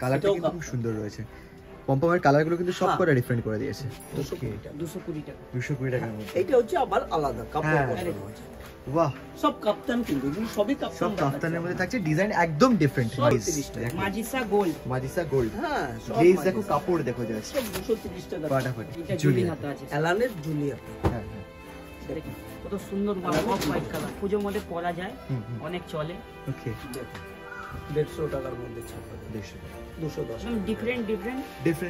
কালারটা কিন্তু খুব সুন্দর রয়েছে। পমপমের কালারগুলো কিন্তু সব করে ডিফারেন্ট করে দিয়েছে। 220 টাকা 220 টাকার মধ্যে। এইটা হচ্ছে আবার আলাদা কাপড় বসানো আছে। বাহ, সব কাপ্তান কিন্তু সবই কাপ্তান, সব কাপ্তানের মধ্যে থাকছে, ডিজাইন একদম different. Majisa gold, Majisa gold. হ্যাঁ গ্লেজ দেখো, কাপড় দেখো জাস্ট। সব 230 টাকা। ফাটাফাটি। এটা জুলি হাতা আছে, অ্যালানের জুলি হাতা। হ্যাঁ হ্যাঁ, দেখুন কত সুন্দর অফ হোয়াইট কালার, পুজোর মধ্যে পরা যায়, অনেক চলে। ওকে, দেখুন 150 টাকার মধ্যে ছাপা, 210 ডিফারেন্ট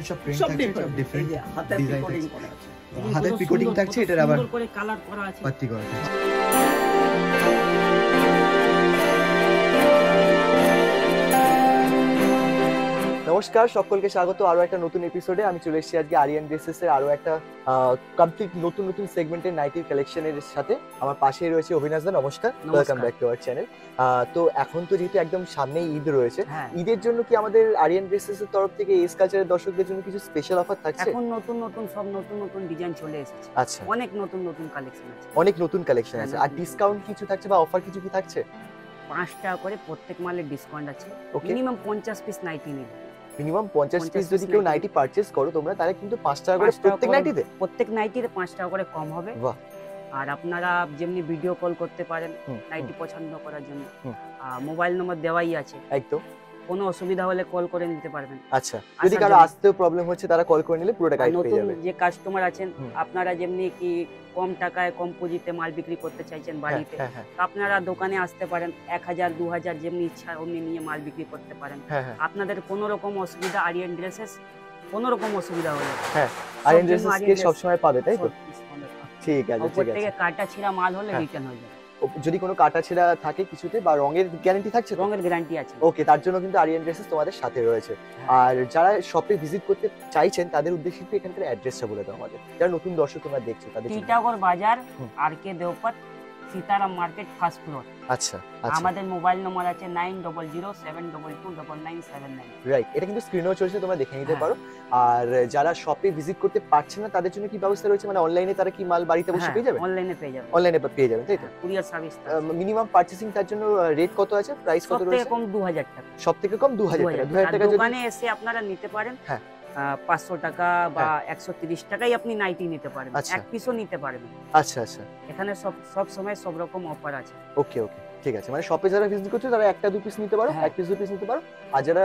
সব প্রিন্ট থাকছে, সব ডিফারেন্ট হাতে ডিজাইন পিকোডিং থাকছে। করা আছে, হাতে পিকোডিং থাকছে, এটার আবার সুন্দর করে কালার করা আছে, পাত্তি করা আছে। নমস্কার, সকলকে স্বাগত আরো একটা নতুন এপিসোডে। আমি চলে এসেছি আজকে আরিয়ান ড্রেসেস এর আরো একটা কমপ্লিট নতুন সেগমেন্টের নাইটির কালেকশনের সাথে। আমার পাশেই রয়েছে অভিনাশ দা। নমস্কার, welcome back to our channel. তো এখন তো যেহেতু একদম সামনেই ঈদ রয়েছে, ঈদের জন্য কি আমাদের আরিয়ান ড্রেসেস এর তরফ থেকে এস কালচারের দর্শকদের জন্য কিছু স্পেশাল অফার থাকছে? এখন নতুন ডিজাইন চলে এসেছে। আচ্ছা, অনেক নতুন কালেকশন আছে, অনেক নতুন কালেকশন আছে। আর ডিসকাউন্ট কিছু থাকছে বা অফার কিছু কি থাকছে? 5 টাকা করে প্রত্যেক মালের ডিসকাউন্ট আছে। মিনিমাম 50 পিস নাইটি নেবে। মিনিমাম 50 পিস যদি কেউ নাইটি পারচেজ করো তোমরা, তাহলে কিন্তু 5 টাকা করে প্রত্যেক নাইটিতে, প্রত্যেক নাইটিতে 5 টাকা করে কম হবে। বাহ। আর আপনারা যেমনি ভিডিও কল করতে পারেন নাইটি পছন্দ করার জন্য, মোবাইল নম্বর দেওয়াই আছে, একদম কোনো অসুবিধা হলে কল করে নিতে পারবেন। আচ্ছা, যদি কারো আসতেও প্রবলেম হচ্ছে তারা কল করে নিলে পুরো টাকা পেয়ে যাবে। নতুন যে কাস্টমার আছেন, আপনারা যেমনি কি কম টাকায় কম পুঁজিতে মাল বিক্রি করতে চাইছেন বাড়িতে, আপনারা দোকানে আসতে পারেন, 1000 2000 যেমনি ইচ্ছা অমনি নিয়ে মাল বিক্রি করতে পারেন। আপনাদের কোনো রকম অসুবিধা, আরিয়ান ড্রেসেস কোনো রকম অসুবিধা হলে আরিয়ান ড্রেসেস কে সব সময় পাবে, তাই তো? ঠিক আছে, উপর থেকে কাটা ছিঁড়া মাল হলে রিটার্ন হয়ে যাবে। যদি কোনো কাটা ছেঁড়া থাকে কিছুতে বা রঙের গ্যারান্টি থাকছে? রঙের গ্যারান্টি আছে। ওকে, তার জন্য কিন্তু আরিয়ান ড্রেসেস তোমাদের সাথে রয়েছে। আর যারা শপে ভিজিট করতে চাইছেন তাদের উদ্দেশ্যে একটু এখানকার অ্যাড্রেসটা বলে দাও আমাদের, যারা নতুন দর্শক তোমরা দেখছো তাদের। টিটাগড় বাজার, আর কে দেওপাত, সীতারাম মার্কেট, ফার্স্ট ফ্লোর। আচ্ছা, আমাদের মোবাইল নম্বর আছে 9007229979। রাইট, এটা কিন্তু স্ক্রিনেও চলছে, তোমরা দেখে নিতে পারো। আর যারা শপে ভিজিট করতে পারছে না তাদের জন্য কি ব্যবস্থা রয়েছে? মানে অনলাইনে তারা কি মাল বাড়িতে বসে পেয়ে যাবে? অনলাইনে পেয়ে যাবে, অনলাইনে পেয়ে যাবেন, তাই তো? Courier service. মিনিমাম পারচেজিং তার জন্য রেট কত আছে, প্রাইস কত রয়েছে? সবথেকে কম 2000 টাকা। সবথেকে কম 2000 টাকা। 2000 টাকা দোকানে এসে আপনারা নিতে পারেন। 500 টাকা বা 130 টাকায় আপনি নাইটি নিতে পারবেন, এক পিসও নিতে পারবেন। আচ্ছা আচ্ছা, এখানে সব সময় সব রকম অফার আছে। ওকে ওকে, ঠিক আছে। মানে শপে যারা ভিজিট করছো তারা একটা 2 পিস নিতে পারো, 1 পিস 2 পিস নিতে পারো। আর যারা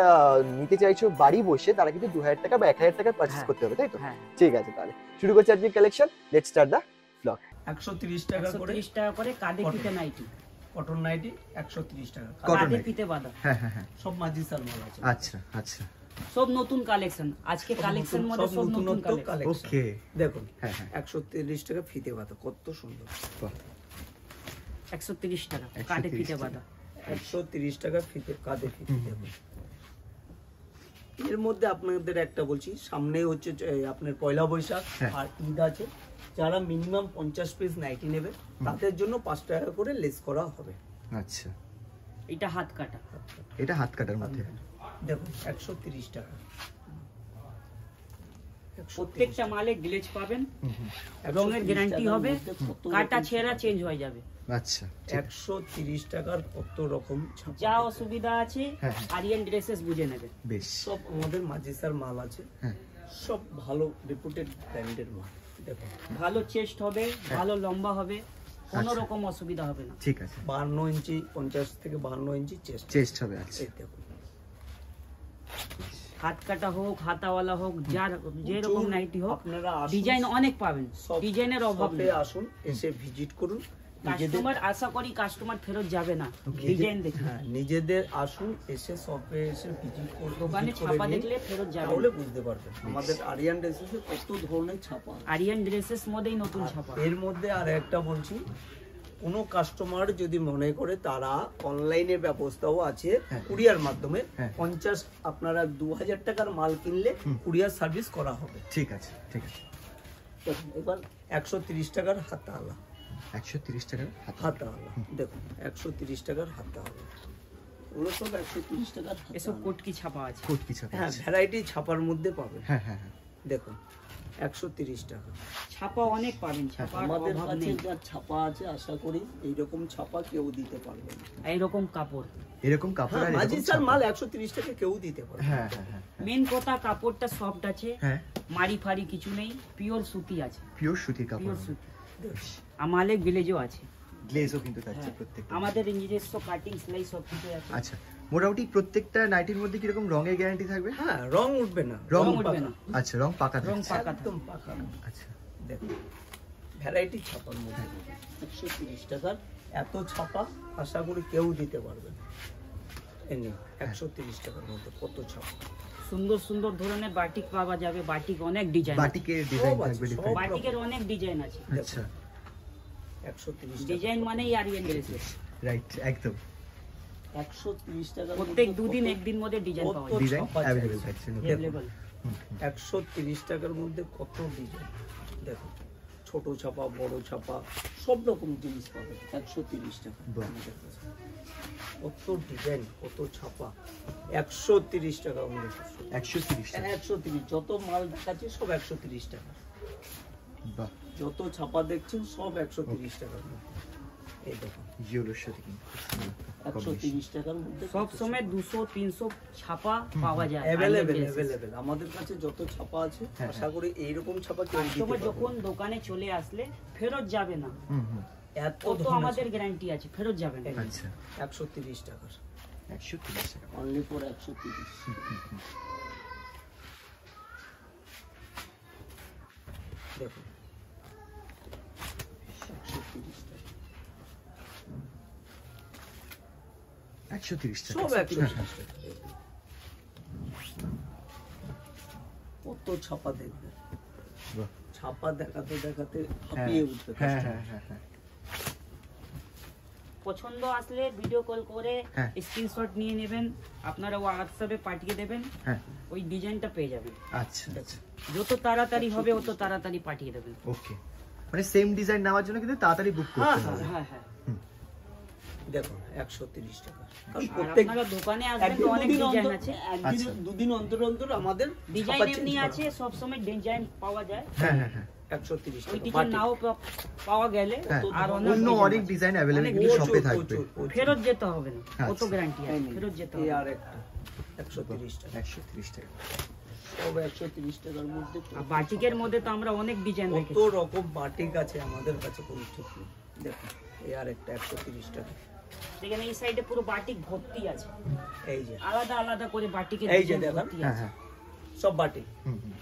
নিতে চাইছো বাড়ি বসে, তারা কিন্তু 2000 টাকা বা 1000 টাকা পারচেজ করতে হবে, তাই তো? ঠিক আছে, তাহলে শুরু করছি আজকের collection. Let's start the blog. 130 টাকা করে কাঁধে ফিতে নাইটি, কটন নাইটি 130 টাকা, কাঁধে ফিতে বাঁধা। হ্যাঁ, সব মাজিসার মাল আছে। আচ্ছা আচ্ছা, সব নতুন কালেকশন আজকে, কালেকশন মধ্যে সব নতুন কালেকশন। ওকে, দেখুন 130 টাকা ফিতে বাঁধা, কত সুন্দর। 130 টাকা কাঁধে ফিতে বাঁধা, 130 টাকা ফিতে কাঁধে ফিতে। দেখুন এর মধ্যে আপনাদের একটা বলছি, সামনে হচ্ছে আপনার পয়লা বৈশাখ আর ঈদ আছে। যারা মিনিমাম 50 পিস নাইটি নেবে তাদের জন্য 5 টাকা করে লেস করা হবে। আচ্ছা, এটা হাত কাটা, এটা হাত কাটার মধ্যে। দেখুন 130 টাকা। প্রত্যেকটা মালে গ্লেজ পাবেন, রঙের গ্যারান্টি হবে, কাটা ছেঁড়া চেঞ্জ হয়ে যাবে। আচ্ছা, 130 টাকার কত রকম যা অসুবিধা আছে আরিয়ান ড্রেসেস বুঝে নেবে। বেশ, সব আমাদের মাজিসার মাল আছে, সব ভালো রিপুটেড ব্র্যান্ডের মাল। দেখুন ভালো চেস্ট হবে, ভালো লম্বা হবে, কোনো রকম অসুবিধা হবে না। ঠিক আছে, 52 ইঞ্চি 50 থেকে 52 ইঞ্চি চেস্ট হবে। আচ্ছা, দেখুন হাত কাটা হোক, হাতাওয়ালা হোক, যার যেরকম নাইটি হোক, আপনারা ডিজাইন অনেক পাবেন, ডিজাইনের অভাব নেই। আসুন, এসে ভিজিট করুন। কাস্টমার আশা করি কাস্টমার ফেরত যাবে না, ডিজাইন দেখে। নিজেদের আসুন, এসে শপে এসে ভিজিট করুন, দোকানে ছাপা দেখলে ফেরত যাবে, তাহলে বুঝতে পারবেন আমাদের আরিয়ান ড্রেসেসে কত ধরনের ছাপা। আরিয়ান ড্রেসেস মধ্যেই নতুন ছাপা। এর মধ্যে আর একটা বলছি, কোনো কাস্টমার যদি মনে করে তারা অনলাইনের ব্যবস্থাও আছে, কুরিয়ার মাধ্যমে 50 আপনারা 2000 টাকার মাল কিনলে কুরিয়ার সার্ভিস করা হবে। ঠিক আছে, ঠিক আছে। এবার 130 টাকার হাতাওয়ালা, 130 টাকার হাতাওয়ালা। দেখুন 130 টাকার হাতাওয়ালা, ওগুলো সব 130 টাকার। এসব কোটকি ছাপা আছে, কোটকি ছাপা। হ্যাঁ, ভ্যারাইটি ছাপার মধ্যে পাবেন। হ্যাঁ, দেখুন 130 টাকা। ছাপা অনেক পাবেন, ছাপা আমাদের কাছে যা ছাপা আছে আশা করি এইরকম ছাপা কেউ দিতে পারবে না। এইরকম কাপড় এরকম কাপড় আর মাঝি এরকম চাল ছাপা। মাল 130 টাকা কেউ দিতে পারে। হ্যাঁ হ্যাঁ হ্যাঁ মেন কথা কাপড়টা সফট আছে, হ্যাঁ মারি ফারি কিছু নেই, পিওর সুতি আছে, পিওর সুতির কাপড় পিওর সুতি। আমালে গ্লেজও আছে, গ্লেজও কিন্তু থাকছে হ্যাঁ। প্রত্যেকটা। আমাদের নিজস্ব কাটিং সেলাই সব কিছু আছে। আচ্ছা মোটামুটি প্রত্যেকটা নাইটির মধ্যে কিরকম রঙের গ্যারান্টি থাকবে? হ্যাঁ, রং উঠবে না, রং উঠবে না। আচ্ছা রং পাকা রং থাকছে। পাকা একদম পাকা। আচ্ছা দেখুন ভ্যারাইটি ছাপার মধ্যে 130 টাকার এত ছাপা আশা করি কেউ দিতে পারবে না। এনে 130 টাকার মধ্যে কত ছাপা, সুন্দর সুন্দর ধরনের বাটিক পাওয়া যাবে। বাটিক অনেক ডিজাইন, বাটিকের ডিজাইন সব আছে, থাকবে সব। ডিফারেন্ট। বাটিকের অনেক ডিজাইন আছে। আচ্ছা 130 টাকা ডিজাইন মানেই আরিয়ান ড্রেসেস। রাইট একদম 130 টাকার প্রত্যেক দুদিন একদিন মধ্যে ডিজাইন পাওয়া যায়, ডিজাইন ছাপা অ্যাভেলেবল চাইছে। থাকছে। অ্যাভেলেবল। 130 টাকার মধ্যে কত ডিজাইন, দেখো ছোট ছাপা বড় ছাপা সব রকম জিনিস পাবে 130 টাকা। বাহ। কত ডিজাইন কত ছাপা 130 টাকা মধ্যে 130 টাকা। 130 যত মাল দেখাচ্ছে সব 130 টাকা, বাহ যত ছাপা দেখছেন সব 130 টাকার মধ্যে। এই দেখো ইয়েলোর সাথে কিন্তু খুব সুন্দর combination। 130 টাকার মধ্যে সব সময় 200-300 ছাপা পাওয়া যায় অ্যাভেলেবেল অ্যাভেলেবেল আমাদের কাছে যত ছাপা আছে হ্যাঁ, আশা করি এইরকম ছাপা কেউ দিতে কাস্টমার পারবে যখন দোকানে চলে আসলে ফেরত যাবে না, হুম হুম এত কত ধরনের আমাদের গ্যারান্টি আছে, ফেরত যাবে না। আচ্ছা 130 টাকার 130 টাকা। Only for 130। দেখুন 130 টাকা 130 টাকা। সব 130 টাকা। কত ছাপা দেখবে, বাহ। ছাপা দেখাতে দেখাতে হাঁপিয়ে উঠবে হ্যাঁ customer। হ্যাঁ হ্যাঁ হ্যাঁ পছন্দ আসলে ভিডিও কল করে হ্যাঁ। স্ক্রিনশট নিয়ে নেবেন, আপনারা হোয়াটসঅ্যাপে পাঠিয়ে দেবেন, হ্যাঁ ওই ডিজাইনটা পেয়ে যাবেন। আচ্ছা আচ্ছা যত তাড়াতাড়ি হবে অত তাড়াতাড়ি পাঠিয়ে দেবেন। ওকে মানে সেম ডিজাইন নেওয়ার জন্য কিন্তু তাড়াতাড়ি বুক করতে হ্যাঁ, হবে। হ্যাঁ হ্যাঁ। দেখুন 130 টাকা। কারণ আর প্রত্যেক আপনারা দোকানে আসবেন তো একদিন অনেক দুদিন ডিজাইন অন্তর আছে, আচ্ছা। দুদিন অন্তর অন্তর আমাদের ডিজাইন ছাপা এমনি change আছে, সব সময় ডিজাইন পাওয়া যায়। হ্যাঁ হ্যাঁ হ্যাঁ 130 ওই টাকা ডিজাইন বাটিক। নাও পাওয়া গেলে হ্যাঁ, আর অন্য design অনেক আছে। ডিজাইন অ্যাভেলেবল অনেক কিন্তু প্রচুর, শপে থাকবে। প্রচুর, প্রচুর। ফেরত যেতে হবে না, কত আচ্ছা। গ্যারান্টি আছে, এই নিন, ফেরত যেতে এই হবে না। আর একটা 130 টাকা। 130 টাকা। সব 130 টাকার মধ্যে আর বাটিকের মধ্যে তো আমরা অনেক ডিজাইন কত রেখেছি। রকম বাটিক আছে আমাদের কাছে কোনো ঠিক নেই। দেখুন এই আর একটা 130 টাকা। দেখেন এই সাইডে পুরো বাটিক ভর্তি আছে, এই যে আলাদা আলাদা করে বাটিকের এই যে ডিজাইন দেখেন। ভর্তি হ্যাঁ আছে। হ্যাঁ সব বাটিক। হুম হুম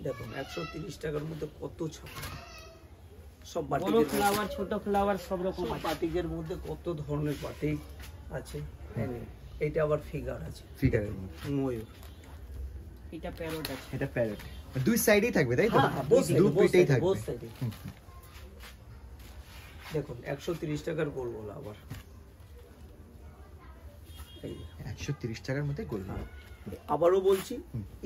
দেখুন 130 টাকার মধ্যে কত ছাপা, সব বড় বাটিকের ফ্লাওয়ার ছোট ফ্লাওয়ার সব রকম সব আছে। বাটিকের মধ্যে কত ধরনের বাটিক আছে। এই নিন, এইটা আবার ফিগার আছে, ফিগারের মধ্যে। ময়ূর। এটা প্যারট আছে। এটা প্যারট দুই সাইডেই থাকবে তাই তো? both দু side, both পিঠেই side, থাকবে। both side এ। দেখুন 130 টাকার গোলগোলা আবার। এই যে। 130 টাকার মধ্যে গোল। আবারও বলছি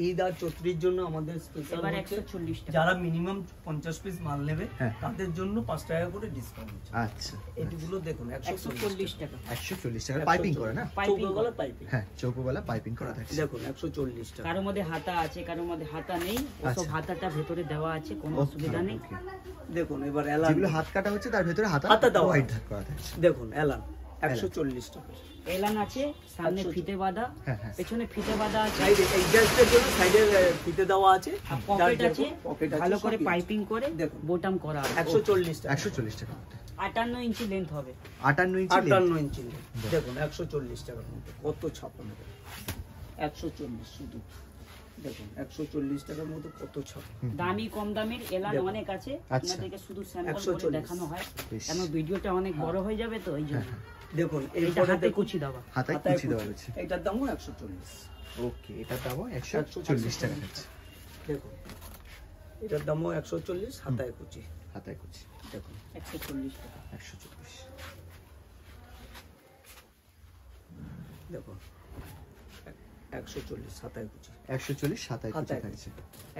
ঈদ আর চৈত্রের জন্য আমাদের স্পেশাল এবার হচ্ছে 140 টাকা। যারা মিনিমাম 50 পিস মাল নেবে হ্যাঁ। তাদের জন্য 5 টাকা করে ডিসকাউন্ট। আচ্ছা এইগুলো দেখুন 140 টাকা। 140 টাকা পাইপিং করে না? পাইপিং চৌকোগলা পাইপিং। হ্যাঁ চৌকোওয়ালা পাইপিং করা থাকছে। দেখুন 140 টাকা। কারোর মধ্যে হাতা আছে, কারোর মধ্যে হাতা নেই, ওসব আচ্ছা। হাতাটা ভেতরে দেওয়া আছে, কোনো Okay, অসুবিধা নেই। okay। দেখুন এবার এলান, যেগুলো হাত কাটা হচ্ছে তার ভেতরে হাতা হাতা দেওয়া হোয়াইট আছে। ধাক করা থাকছে। দেখুন এলান 140 টাকা। এলান আছে, সামনে 140 ফিতে বাঁধা, হ্যাঁ, হ্যাঁ। পেছনে ফিতে বাঁধা আছে, সাইডে এক্সাস্টের জন্য সাইডে ফিতে দেওয়া আছে, আর পকেট আছে, পকেট আছে, ভালো করে সবই আছে। পাইপিং করে দেখুন। বোটাম করা আছে। 140 টাকা। 140 টাকার মধ্যে 58 ইঞ্চি লেন্থ হবে। 58 ইঞ্চি length। 58 ইঞ্চি। দেখুন 140 টাকার মধ্যে কত ছাপা নেবে, 140 শুধু। দেখুন 140 টাকার মধ্যে কত ছাপা। দামি কম দামির এলান দেখুন। অনেক আছে, আচ্ছা। আপনাদেরকে শুধু স্যাম্পল 140 করে দেখানো হয়, বেশ। কেন ভিডিওটা অনেক বড় হয়ে যাবে তো এই জন্য। দেখুন এটা এরপরে হাতে দেখুন কুচি দেওয়া। হাতায় হাতায় কুচি দেওয়া কুচি। রয়েছে। এটার দামও 140। ওকে এটার দামও 140 টাকা থাকছে। দেখুন এটার দামও 140, হাতায় কুচি। হাতায় কুচি দেখুন 140 টাকা। 140। দেখুন 140 হাতায় কুচি। 140 হাতায় কুচি হাতায় থাকছে।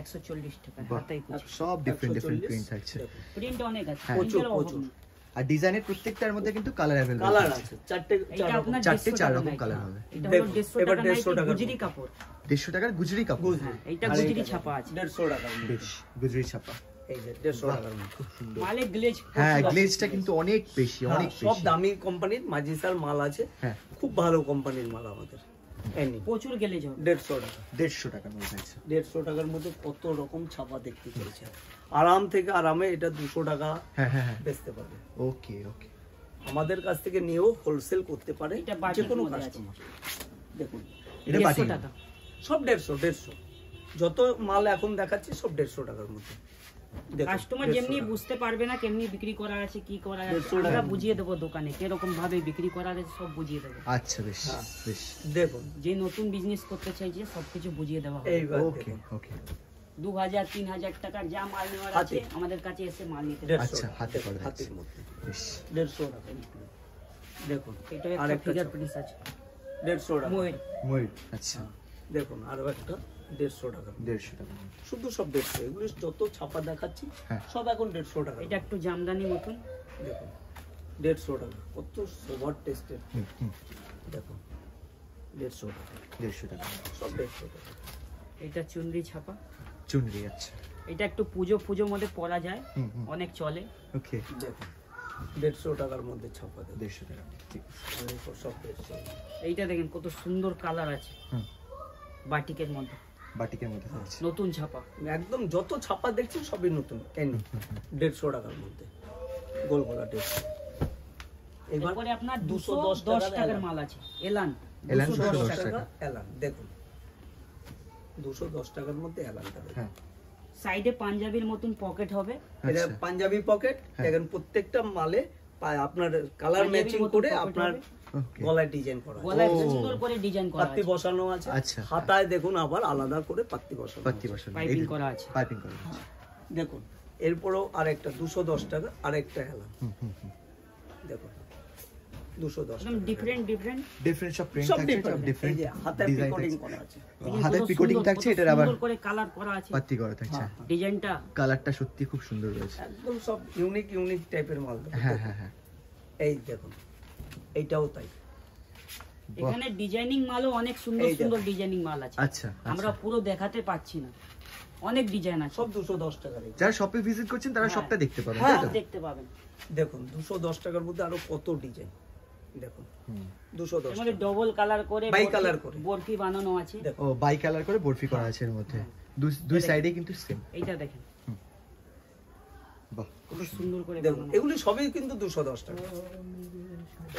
140 টাকা বাহ, হাতায় কুচি। সব ডিফারেন্ট 140 প্রিন্ট থাকছে। দেখুন, প্রিন্ট অনেক আছে, হ্যাঁ। প্রিন্টের অভাব প্রচুর। নেই। আর ডিজাইনের প্রত্যেকটার মধ্যে কিন্তু কালার अवेलेबल কালার আছে চারটে, এটা আপনার চারটে 150 চার টাকা রকম নাইটি। কালার হবে। এটা হলো দেখুন, 150 এবার টাকা 150 নাইটি, টাকার গুজরি মধ্যে। কাপড়। 150 টাকার গুজরি কাপড়। হ্যাঁ, এটা আর গুজরি এইটা ছাপা আছে। 150 টাকার মধ্যে। বেশ গুজরি ছাপা। এই যে 150 টাকার মধ্যে মালে গ্লেজ হ্যাঁ গ্লেজটা কিন্তু অনেক বেশি, অনেক সব বেশি। দামি কোম্পানির মাজিসার মাল আছে, হ্যাঁ খুব ভালো কোম্পানির মাল আমাদের। এই নিন, প্রচুর গ্লেজ হবে। 150 টাকা। 150 টাকার মধ্যে আছে। 150 টাকার মধ্যে কত রকম ছাপা দেখতে চলছে। আরাম থেকে আরামে এটা 200 টাকা হ্যাঁ হ্যাঁ হ্যাঁ বেচতে পারবে। ওকে ওকে। আমাদের কাছ থেকে নিয়েও হোলসেল করতে পারে এটা যে বাটিক কোনো মধ্যে আছে। কাস্টমার। দেখুন এটা 150 বাটিক টাকা। সব 150 যত মাল এখন দেখাচ্ছি সব 150 টাকার মধ্যে। দেখুন, কাস্টমার 150 যেমনি টাকা। বুঝতে পারবে না কেমনি বিক্রি করা আছে কি করা আছে 150 টাকা। আমরা বুঝিয়ে দেবো দোকানে কিরকম ভাবে বিক্রি করা আছে সব বুঝিয়ে দেবো। আচ্ছা বেশ হ্যাঁ। বেশ দেখুন যে নতুন বিজনেস করতে চাইছে সবকিছু বুঝিয়ে দেওয়া হবে। এইবার ওকে দেখুন, ওকে 2000-3000 টাকার যা মাল নেওয়ার আছে হাতে। আমাদের কাছে এসে মাল নিতে 150 আচ্ছা, টাকা। হাতে করে হাতের দিচ্ছি। মধ্যে বেশ 150 টাকা। দেখুন এটা আর একটা একটা ফিগার ছাপা। প্রিন্ট আছে 150 টাকা। ময়ূর। ময়ূর আচ্ছা দেখুন আরো একটা 150 টাকা। 150 টাকা। শুধু সব 150, এগুলো যত ছাপা দেখাচ্ছি হ্যাঁ। সব এখন 150 টাকা। এটা একটু জামদানি মতন। দেখুন 150 টাকা, কত সুপার টেস্টের। হুম হুম দেখুন 150 টাকা, 150 টাকা। সব 150 টাকা। এটা চুনরি ছাপা। চুনরি আচ্ছা এটা একটু পুজোর মধ্যে পরা যায়, হুম হুম অনেক চলে। ওকে দেখুন 150 টাকার মধ্যে ছাপা দেবে। 150 টাকা ঠিক আছে। সব 150। এইটা দেখেন কত সুন্দর কালার আছে হুম বাটিকের মধ্যে, বাটিকের মধ্যে থাকছে। নতুন ছাপা। একদম যত ছাপা দেখছি সবই নতুন। এনে 150 টাকার মধ্যে গোল গলা 150। এবার এরপরে আপনার 210 210 টাকার এলান। মাল আছে এলান। এলান 210 210 টাকা টাকা। এলান। দেখুন 210 টাকার মধ্যে এলানটা দেখুন। হ্যাঁ সাইডে পাঞ্জাবির মতন পকেট হবে। এটা আচ্ছা। পাঞ্জাবি পকেট। হ্যাঁ। দেখেন প্রত্যেকটা মালে আপনার কালার পাঞ্জাবির ম্যাচিং মতো করে pocket আপনার হবে। ওকে গলায় ডিজাইন করা আছে। গলায় ও। সুন্দর করে ডিজাইন করা পাত্তি আছে, বসানো আছে। আচ্ছা। হাতায় দেখুন আবার আলাদা করে পাত্তি বসানো পাত্তি আছে। বসানো পাইপিং করা আছে। পাইপিং করা আছে। দেখুন এরপরও আরেকটা 210 টাকা আরেকটা হেলান। হুম হুম হুম দেখুন 210 একদম টাকা। ডিফারেন্ট ডিফারেন্ট সব প্রিন্ট সব থাকছে, সব ডিফারেন্ট। এই ডিফারেন্ট যে হাতের ডিজাইন পিকোডিং থাকছে। করা আছে। হাতের পিকোটিং থাকছে, এটার আবার সুন্দর করে কালার করা আছে। পাত্তি করা থাকছে। হ্যাঁ। ডিজাইনটা কালারটা সত্যি খুব সুন্দর রয়েছে। একদম সব ইউনিক ইউনিক টাইপের মাল। হ্যাঁ হ্যাঁ হ্যাঁ এই দেখুন এইটাও তাই। বাহ। এখানে ডিজাইনিং মালও অনেক সুন্দর এই দেখো। সুন্দর ডিজাইনিং মাল আছে। আচ্ছা আমরা পুরো দেখাতে পাচ্ছি না, অনেক ডিজাইন আছে। সব 210 টাকার। যারা শপে ভিজিট করছেন তারা হ্যাঁ। সবটা দেখতে পাবেন হ্যাঁ। তাই তো? সব দেখতে পাবেন। দেখুন 210 টাকার মধ্যে আরো কত ডিজাইন। দেখুন হুম। 210 এর মধ্যে টাকা। ডবল কালার করে বাই বরফি- কালার করে। বরফি বানানো আছে। দেখুন ও বাই কালার করে বরফি করা আছে এর মধ্যে। দুই সাইডে কিন্তু সেম। এইটা দেখেন বাহ কত সুন্দর করে দেখুন বানানো। এগুলি সবই কিন্তু 210 টাকা।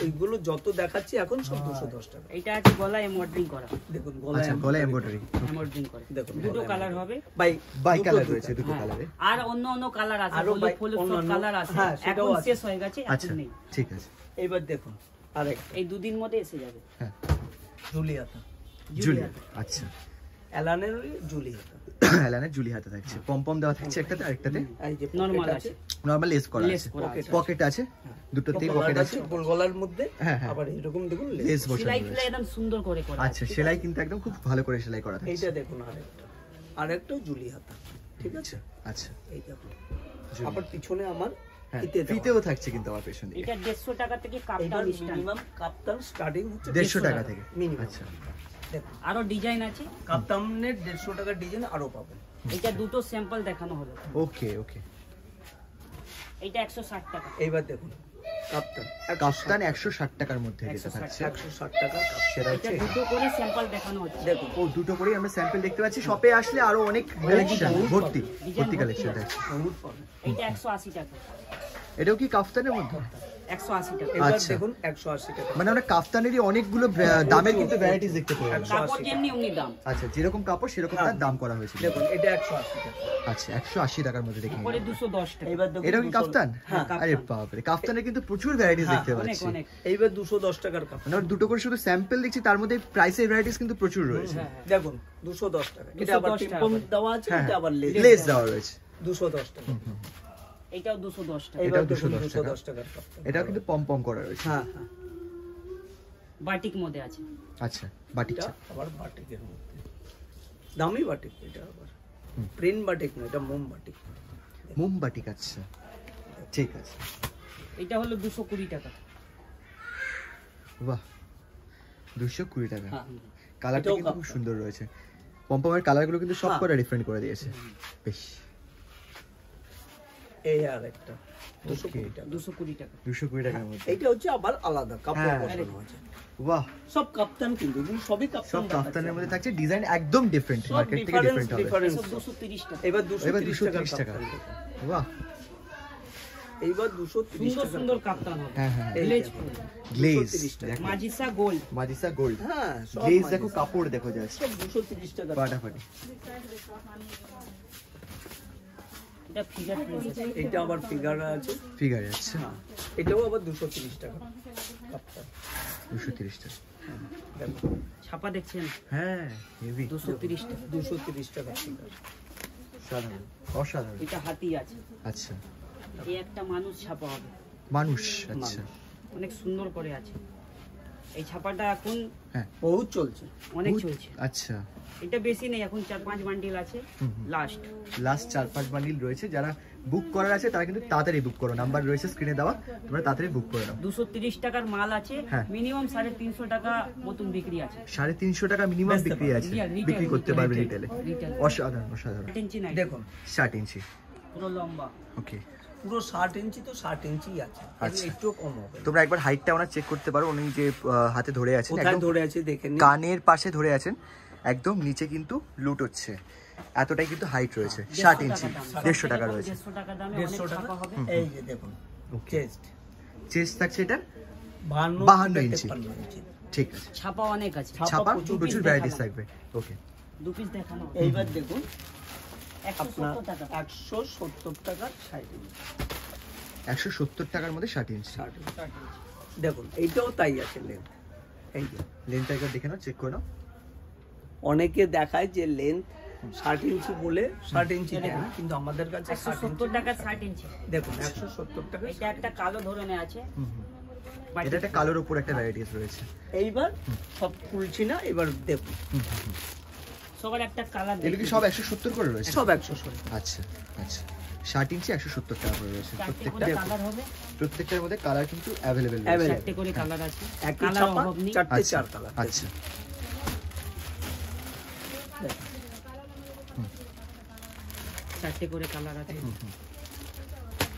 এইগুলো যত দেখাচ্ছি এখন সব 210 টাকা। এইটা আছে গলায় এমব্রয়ডারিং করা, দেখুন আচ্ছা গলায় এমব্রয়ডারি। এমব্রয়ডারিং করে। দেখুন দুটো গলায় কালার হবে। বাই বাই দুটো কালার দুটো। রয়েছে দুটো হ্যাঁ। কালারে। আর অন্য অন্য কালার আছে, আরো হলুদ বাই- হলুদ সব অন্যান্য- কালার আছে। হ্যাঁ, সেটাও এখন আছে। শেষ হয়ে গেছে, আচ্ছা এখন নেই। ঠিক আছে। এইবার দেখুন আরেকটা এই দুদিন মধ্যে এসে যাবে। হ্যাঁ জুলিয়াতা। জুলিয়া আচ্ছা। এলানের জুলিয়াতা। এলানের জুলি হাতে থাকছে, পম দেওয়া থাকছে একটাতে, আরেকটাতে এই যে নরমাল pocket আছে, নরমাল লেস করা লেস আছে, করা আছে। পকেট আছে, দুটোতেই পকেট পকেট আছে আছে, গোল গলার মধ্যে। হ্যাঁ, হ্যাঁ। আবার এরকম দেখুন লেস। লেস বসানো সেলাই রয়েছে। ফেলাই একদম সুন্দর করে করা আচ্ছা আছে। সেলাই কিন্তু একদম খুব ভালো করে সেলাই করা থাকছে। এইটা দেখুন আরেকটাও জুলিয়াতা। ঠিক আছে আচ্ছা এই দেখুন। জুলি। আবার পিছনে আমার হ্যাঁ ফিতে দেওয়া। ফিতেও থাকছে কিন্তু আমার পেছন দিকে এটা 150 টাকা থেকে কাপটা এইবার স্টার্ট। মিনিমাম কাপ্তান স্টার্টিং হচ্ছে 150 টাকা থেকে। মিনিমাম। আচ্ছা দেখুন আরো ডিজাইন আছে। কাপ্তানের 150 টাকার ডিজাইন আরো পাবেন। এটা দুটো স্যাম্পল দেখানো হলো। ওকে ওকে। এটা 160 টাকা। এইবার দেখুন কাপ্তান কাফতান 160 টাকার মধ্যে যেটা 160 থাকছে 160 টাকা সেটা এটা হচ্ছে দুটো করে স্যাম্পল দেখানো হচ্ছে। দেখুন ও দুটো করেই আমরা স্যাম্পল দেখতে পাচ্ছি। শপে আসলে আরো অনেক কালেকশন ভর্তি ভর্তি কালেকশন আছে। বহুত পাবেন। এইটা 180 টাকা। এটাও কি কাফতানের মধ্যে? 180 টাকা। এবার আচ্ছা। দেখুন 180 টাকা। মানে আমরা কাফতানেরই অনেকগুলো দামের কিন্তু ভ্যারাইটিস দেখতে পাবো। 180 কাপড় যেমনি অমনি দাম। আচ্ছা যেরকম কাপড় সেরকম তার দাম করা হয়েছে। দেখুন এটা 180 টাকা। আচ্ছা 180 টাকার মধ্যে দেখে পরে 210 টাকা। এইবার দেখুন এটাও কি 200 কাফতান? হ্যাঁ, আরে কাফতান। বাপরে, কাফতানের কিন্তু প্রচুর ভ্যারাইটিস হ্যাঁ, দেখতে অনেক পাচ্ছি। অনেক। এইবার 210 টাকার কাপ। মানে আমরা দুটো করে শুধু স্যাম্পল দেখছি, তার মধ্যে প্রাইসের ভ্যারাইটিস কিন্তু প্রচুর রয়েছে। হ্যাঁ, হ্যাঁ। দেখুন 210 টাকা। এটা আবার 210 টাকা টিম্পম করে। দেওয়া আছে, হ্যাঁ এটা আবার লেস। লেস দেওয়া রয়েছে। 210 টাকা। এটাও 210 টাকা। এইবার এটাও দেখুন 210 টাকা। 210 টাকার কাপ। এটাও কিন্তু পম করা রয়েছে। হ্যাঁ হ্যাঁ। বাটিক মধ্যে আছে। আচ্ছা বাটিক এটা আবার বাটিকের মধ্যে। দামি বাটিক এটা আবার। প্রিন্ট বাটিক না, এটা মোম বাটিক। মোম বাটিক। আচ্ছা ঠিক আছে। এটা হলো 220 টাকা। বাহ 220 টাকা। হ্যাঁ। কালারটা এটাও কিন্তু খুব কাফতান। সুন্দর রয়েছে। পম্পমের কালারগুলো কিন্তু সব হ্যাঁ। করে ডিফারেন্ট করে দিয়েছে। বেশ এই আর একটা 220 টাকা 220 টাকা 220 টাকার মধ্যে। এইটা হচ্ছে আবার আলাদা কাপড় হ্যাঁ। বসানো আছে। বাহ, সব কাপ্তান কিন্তু এগুলো সবই কাপ্তান সব কাফতানের মধ্যে থাকছে, ডিজাইন একদম ডিফারেন্ট, সব মার্কেট থেকে ডিফারেন্স ডিফারেন্ট হবে। এসব 230 টাকা। এবার এবার 230 230 টাকা টাকা। বাহ, এইবার 230 সুন্দর টাকা সুন্দর কাপ্তান হবে। হ্যাঁ হ্যাঁ, গ্লেজ গ্লেজ 230 টাকা। দেখো, মাজিসা গোল্ড। মাজিসা গোল্ড, হ্যাঁ সব গ্লেজ মাঝে। দেখো, কাপড় দেখো জাস্ট সব 230 টাকা ফাটাফাটি। এটা ফিগার প্রিন্ট আছে। এটা আবার ফিগার আছে। ফিগার আছে হ্যাঁ এটাও আবার 230 টাকা কাপ্তান। 230 টাকা। দেখো ছাপা দেখছেন? হ্যাঁ, হেভি, 230 টাকা। 230 টাকা ফিগার। সাধারণ, অসাধারণ। এটা হাতি আছে। আচ্ছা, এই একটা মানুষ ছাপা হবে, মানুষ, আচ্ছা, অনেক সুন্দর করে আছে। এই ছাপাটা এখন হ্যাঁ, বহুত চলছে। অনেক বহুত- চলছে। আচ্ছা, এটা বেশি নেই, এখন 4-5 বান্ডিল আছে হুম, হুম। লাস্ট। লাস্ট 4-5 বান্ডিল রয়েছে, যারা বুক করার আছে তারা কিন্তু তাড়াতাড়ি বুক করো, নাম্বার রয়েছে স্ক্রিনে দেওয়া, তোমরা তাড়াতাড়ি বুক করে নাও। 230 টাকার মাল আছে, হ্যাঁ। মিনিমাম 350 টাকা মতন বিক্রি আছে। 350 টাকা মিনিমাম বেচতে বিক্রি আছে, রিটেল, বিক্রি করতে রিটেল, পারবে রিটেল। রিটেলে। রিটেল অসাধারণ, অসাধারণ। 8 ইঞ্চি নাই, দেখুন 60 ইঞ্চি, পুরো লম্বা। ওকে। পুরো 60 ইঞ্চি তো 60 ইঞ্চি আছে, আচ্ছা। একটু কম হবে। তোমরা একবার হাইটটা ওনার চেক করতে পারো, উনি যে হাতে ধরে আছেন, কোথায় একদম ধরে আছে দেখে নিন। কানের পাশে ধরে আছেন, একদম নিচে কিন্তু লুট হচ্ছে, এতটাই কিন্তু হাইট রয়েছে। 60 ইঞ্চি, 150 টাকা রয়েছে। 150 টাকা দামে 150 অনেক টাকা ছাপা হবে। এই যে দেখুন ওকে, চেস্ট চেস্ট থাকছে এটা 52 ইঞ্চি। ইঞ্চি। ঠিক আছে, ছাপা অনেক আছে। ছাপা প্রচুর প্রচুর piece ভ্যারাইটিস দেখালাম। থাকবে, ওকে। 2 পিস দেখানো হবে। এইবার দেখুন 170 টাকা। 170 টাকা 60 ইঞ্চি। 170 টাকার মধ্যে 60 ইঞ্চি। 60 ইঞ্চি। দেখুন এইটাও তাই আছে লেন্থ। এই যে লেন্থটা একবার দেখে নাও, চেক করে নাও। অনেকে দেখায় যে লেন্থ 60 ইঞ্চি বলে 60 ইঞ্চি দেয়, কিন্তু আমাদের কাছে 60 170 ইঞ্চি টাকা 60 ইঞ্চি। দেখুন 170 টাকা। এটা একটা কালো ধরনের আছে। হুম, হুম। বাটি- এটা একটা কালোর উপর একটা ভ্যারাইটিস রয়েছে। এইবার সব খুলছি না, এবার দেখুন সবার একটা কালার এগুলো কি সব 170 করে রয়েছে? সব 160। আচ্ছা, আচ্ছা, 60 ইঞ্চি 170 টাকা করে রয়েছে। চারটে করে প্রত্যেকটা, কালার হবে, প্রত্যেকটার মধ্যে কালার কিন্তু অ্যাভেলেবেল রয়েছে। Available। চারটে করে কালার আছে, একই কালার ছাপা, অভাব নেই। চারটে আচ্ছা, 4 কালার। আচ্ছা, চারটে করে কালার আছে।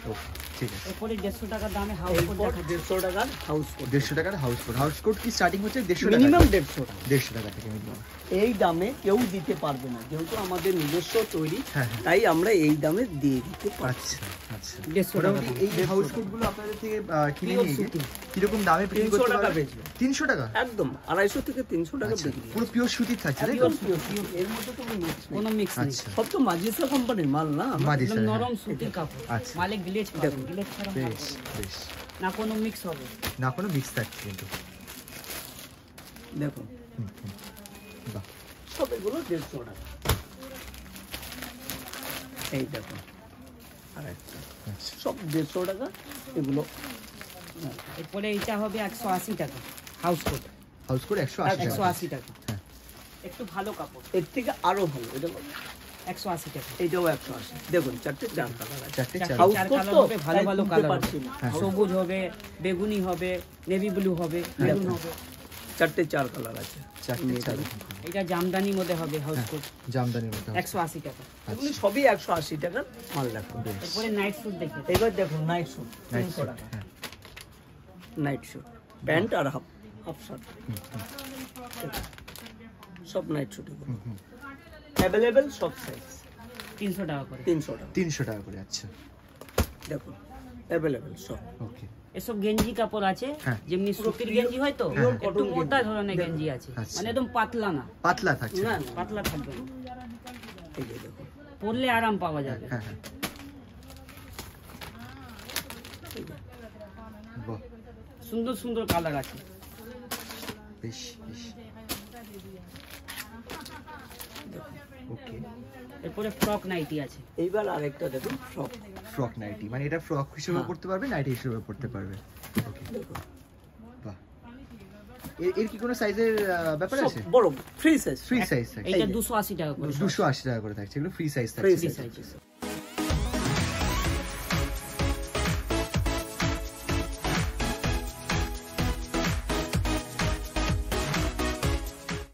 ওকে, ঠিক আছে। এরপরে 150 টাকা দামে হাউস কোট এরপর দেখাচ্ছি। 150 টাকার হাউস কোট। 150 টাকার হাউস কোড। হাউস কোড কি স্টার্টিং হচ্ছে 150 টাকা? মিনিমাম 150 টাকা। 150 টাকা থেকে মিনিমাম। এই দামে কেউ দিতে পারবে না, যেহেতু আমাদের নিজস্ব তৈরি, হ্যাঁ, হ্যাঁ। তাই আমরা এই দামে দিয়ে দিতে পারি। আচ্ছা, আচ্ছা। 150 টাকা মোটামুটি দাম। এই হাউস কোড গুলো আপনাদের থেকে কিনে Pure নিয়ে গিয়ে suti। কিরকম দামে বিক্রি 300 করতে টাকা পারবেন? বেচবে। 300 টাকা? একদম 250 থেকে 300 টাকা আচ্ছা, বিক্রি। পুরো পিওর সুতির থাকছে তাই তো? একদম pure, pure। এর মধ্যে কোনো মিক্স নেই। কোনো মিক্স নেই, আচ্ছা, সব তো মাজিসা কোম্পানির মাল না। মাদিসা, একদম হ্যাঁ। নরম সুতির কাপড়। আচ্ছা। মালে গ্লেজ পাবেন, দেখুন। গ্লেজ ছাড়া মাল বেশ, পাবেন না। বেশ। না কোনো মিক্স হবে। না কোনো মিক্স থাকছে কিন্তু। দেখুন হুম, হুম। বাহ, সব এগুলো 150 টাকা। এই দেখুন আরেকটা, আচ্ছা। সব 150 টাকা এগুলো। এরপরে এটা হবে 180 টাকা হাউস কোট। হাউস কোড 180 টাকা। 180 টাকা। হ্যাঁ। একটু ভালো কাপড়। এর থেকে আরো ভালো, এটা 180 টাকা। এইটাও 180। দেখুন চারটে 4 কালার আছে। চারটে চার। হাউস চার কোট কালার তো, হবে, ভালো তাই ভালো তুলতে কালার পারছি হবে। না। হ্যাঁ। সবুজ হবে, বেগুনি হবে, নেভি ব্লু হবে, মেরুন হবে। চারটে 4 কালার আছে। চারটে চার। এটা জামদানির মধ্যে হবে হাউস কোট, জামদানির মধ্যে। 180 টাকা। এগুলি সবই 180 টাকার মাল দেখুন। এরপরে নাইট স্যুট দেখে। এবার দেখুন নাইট স্যুট নাইট 300 স্যুট, টাকা। হ্যাঁ। নাইট স্যুট প্যান্ট আর হাফ শার্ট, সব নাইট স্যুট এগুলো অ্যাভেলেবেল, সব সাইজ 300 টাকা করে। 300 টাকা। 300 টাকা করে, আচ্ছা, দেখুন অ্যাভেলেবেল সব। ওকে। এসব গেঞ্জি কাপড় আছে, হ্যাঁ। যেমনি সুতির গেঞ্জি হয় তো, Pure একটু cotton মোটা গেঞ্জি। ধরনের গেঞ্জি আছে, আচ্ছা। মানে একদম পাতলা না, পাতলা থাকছে। না পাতলা থাকবে না, এই যে দেখুন, পরলে আরাম পাওয়া যাবে। হ্যাঁ, হ্যাঁ। এই যে। বাহ, সুন্দর সুন্দর কালার আছে। বেশ, বেশ। ওকে। এরপরে ফ্রক নাইটি আছে। এইবার আরেকটা দেখুন ফ্রক। ফ্রক নাইটি, মানে এটা ফ্রক হিসেবে হ্যাঁ। পড়তে পারবে, নাইটি হিসেবে পড়তে পারবে। ওকে, দেখুন বাহ। এর কি কোনো সাইজের ব্যাপার সব আছে? বড় ফ্রি সাইজ। ফ্রি সাইজ থাকে। এইটা এই যে। 280 টাকা করে। 280 টাকা করে থাকছে, এগুলো ফ্রি সাইজ ফ্রি থাকছে। সাইজ।